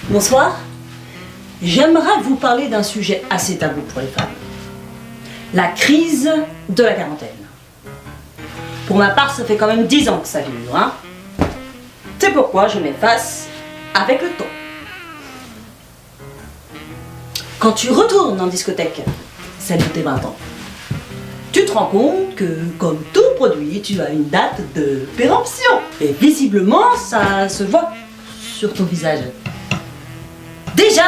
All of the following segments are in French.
Bonsoir. J'aimerais vous parler d'un sujet assez tabou pour les femmes. La crise de la quarantaine. Pour ma part, ça fait quand même 10 ans que ça dure, hein. C'est pourquoi je m'efface avec le temps. Quand tu retournes en discothèque, celle de tes 20 ans, tu te rends compte que, comme tout produit, tu as une date de péremption. Et visiblement, ça se voit sur ton visage. Déjà,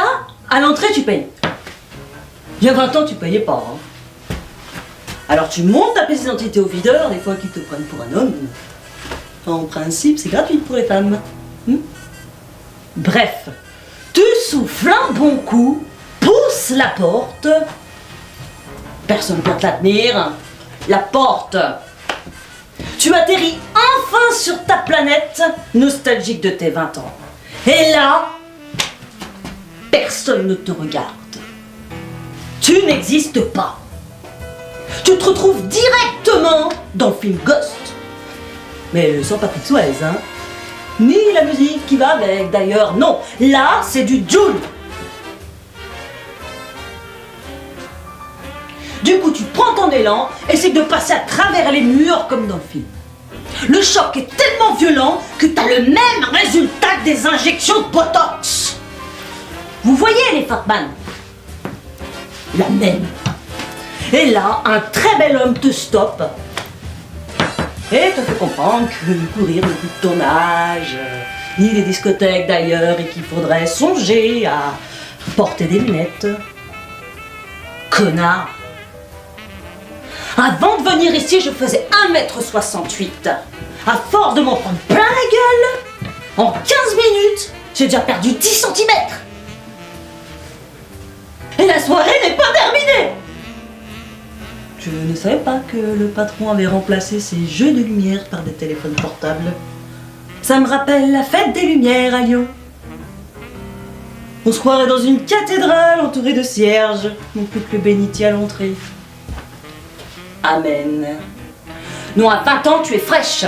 à l'entrée, tu payes. Il y a 20 ans, tu payais pas. Hein. Alors tu montes ta pièce d'identité au videur, des fois qu'ils te prennent pour un homme. En principe, c'est gratuit pour les femmes. Bref, tu souffles un bon coup, pousses la porte. Personne ne peut te la tenir. La porte. Tu atterris enfin sur ta planète, nostalgique de tes 20 ans. Et là, personne ne te regarde. Tu n'existes pas. Tu te retrouves directement dans le film Ghost. Mais sans Patrick Swayze, hein. Ni la musique qui va avec, d'ailleurs, non. Là, c'est du Jul. Du coup, tu prends ton élan, essaie de passer à travers les murs comme dans le film. Le choc est tellement violent que tu as le même résultat que des injections de Botox. Vous voyez les Fatman? La même. Et là, un très bel homme te stoppe et te fait comprendre que courir ne coûte ton âge, ni les discothèques d'ailleurs, et qu'il faudrait songer à porter des lunettes. Connard! Avant de venir ici, je faisais 1m68. À force de m'en prendre plein la gueule, en 15 minutes, j'ai déjà perdu 10 cm. Et la soirée n'est pas terminée! Je ne savais pas que le patron avait remplacé ses jeux de lumière par des téléphones portables. Ça me rappelle la fête des Lumières à Lyon. On se croirait dans une cathédrale entourée de cierges, mon couple bénitier à l'entrée. Amen. Non, à 20 ans, tu es fraîche.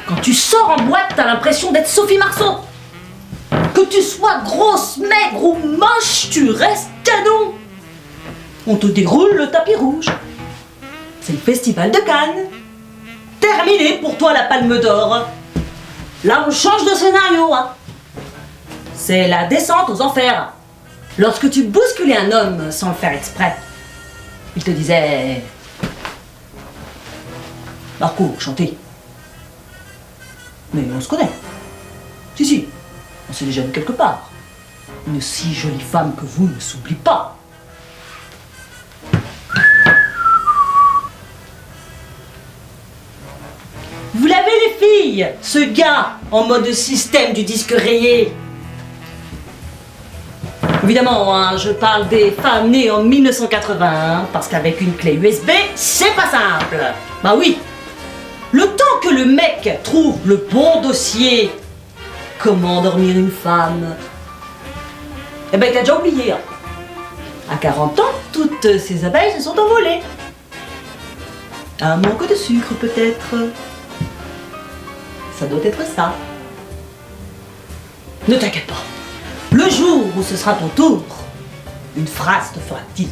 Quand tu sors en boîte, t'as l'impression d'être Sophie Marceau. Que tu sois grosse, maigre ou moche, tu restes canon. On te déroule le tapis rouge. C'est le festival de Cannes. Terminé pour toi la Palme d'Or. Là, on change de scénario, hein. C'est la descente aux enfers. Lorsque tu bousculais un homme sans le faire exprès, il te disait... Marco, chantez. Mais on se connaît. Si, on s'est déjà vu quelque part. Une si jolie femme que vous ne s'oublie pas. Vous l'avez les filles, ce gars en mode système du disque rayé. Évidemment, hein, je parle des femmes nées en 1981, parce qu'avec une clé USB, c'est pas simple. Bah oui. Le temps que le mec trouve le bon dossier, comment dormir une femme, eh ben il a déjà oublié. Hein. À 40 ans, toutes ces abeilles se sont envolées. Un manque de sucre peut-être. Ça doit être ça. Ne t'inquiète pas. Le jour où ce sera ton tour, une phrase te fera tilt.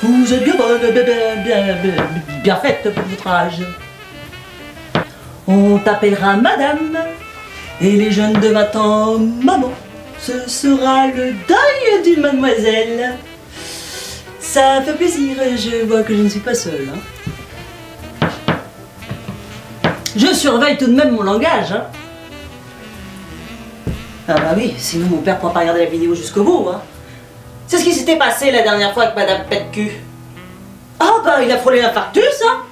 Vous êtes bien faite pour votre âge. On t'appellera madame, et les jeunes de 20 ans, maman. Ce sera le deuil d'une mademoiselle. Ça fait plaisir, je vois que je ne suis pas seule. Hein. Je surveille tout de même mon langage. Hein. Ah bah oui, sinon mon père ne pourra pas regarder la vidéo jusqu'au bout. Hein. C'est ce qui s'était passé la dernière fois avec Madame Pète-Cul. Ah bah il a frôlé l'infarctus, hein.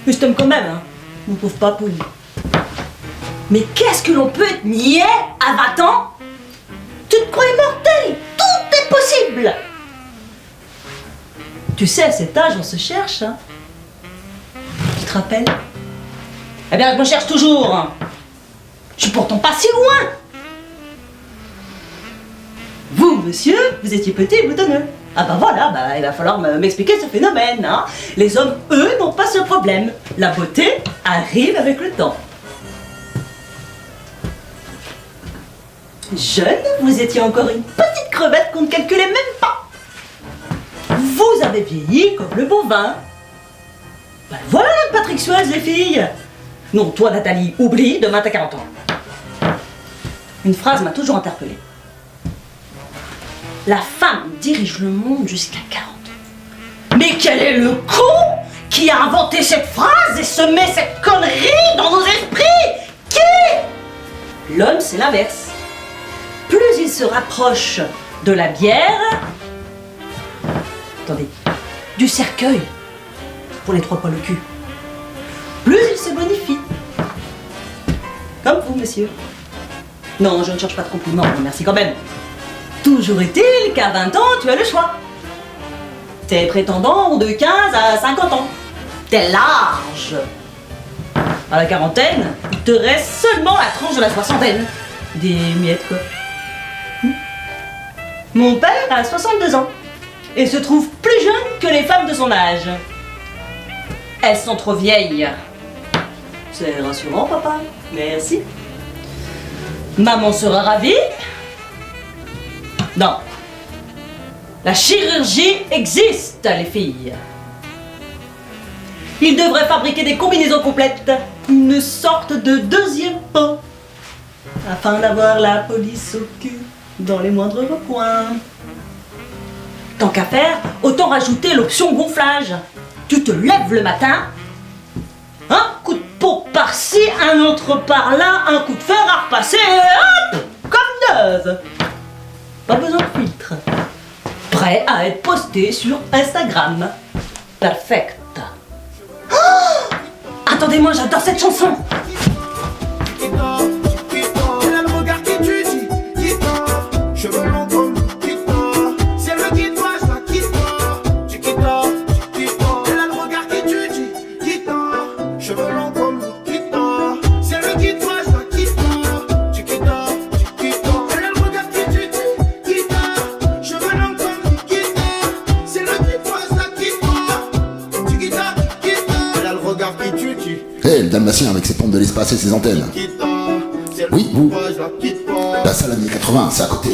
Mais je t'aime quand même, hein, mon pauvre papouille. Mais qu'est-ce que l'on peut être niais à 20 ans? Tu te crois immortel, tout est possible. Tu sais, à cet âge, on se cherche, hein. Tu te rappelles? Eh bien, je me cherche toujours. Hein. Je suis pourtant pas si loin. Vous, monsieur, vous étiez petit et boutonneux. Ah bah voilà, bah, il va falloir m'expliquer ce phénomène. Hein. Les hommes, eux, n'ont pas ce problème. La beauté arrive avec le temps. Jeune, vous étiez encore une petite crevette qu'on ne calculait même pas. Vous avez vieilli comme le beau vin. Ben voilà notre Patrick Suez, les filles. Non, toi, Nathalie, oublie, demain t'as 40 ans. Une phrase m'a toujours interpellée. La femme dirige le monde jusqu'à 40 ans. Mais quel est le con qui a inventé cette phrase et semé cette connerie dans nos esprits? Qui? L'homme, c'est l'inverse. Plus il se rapproche de la bière, attendez, du cercueil, pour les 3 poils au cul, plus il se bonifie. Comme vous, monsieur. Non, je ne cherche pas de compliments, merci quand même. Toujours est-il qu'à 20 ans, tu as le choix. Tes prétendants ont de 15 à 50 ans. T'es large. À la quarantaine, il te reste seulement la tranche de la soixantaine. Des miettes, quoi. Mon père a 62 ans et se trouve plus jeune que les femmes de son âge. Elles sont trop vieilles. C'est rassurant, papa. Merci. Maman sera ravie. Non. La chirurgie existe, les filles. Ils devraient fabriquer des combinaisons complètes, une sorte de deuxième peau, afin d'avoir la police au cul dans les moindres recoins. Tant qu'à faire, autant rajouter l'option gonflage. Tu te lèves le matin, un coup de peau par-ci, un autre par-là, un coup de fer à repasser, et hop, comme neuve. Pas besoin de filtre. Prêt à être posté sur Instagram. Perfect. Oh, attendez-moi, j'adore cette chanson. Hé, le dalmatien avec ses pompes de l'espace et ses antennes. Oui, vous. La salle années 80, c'est à côté.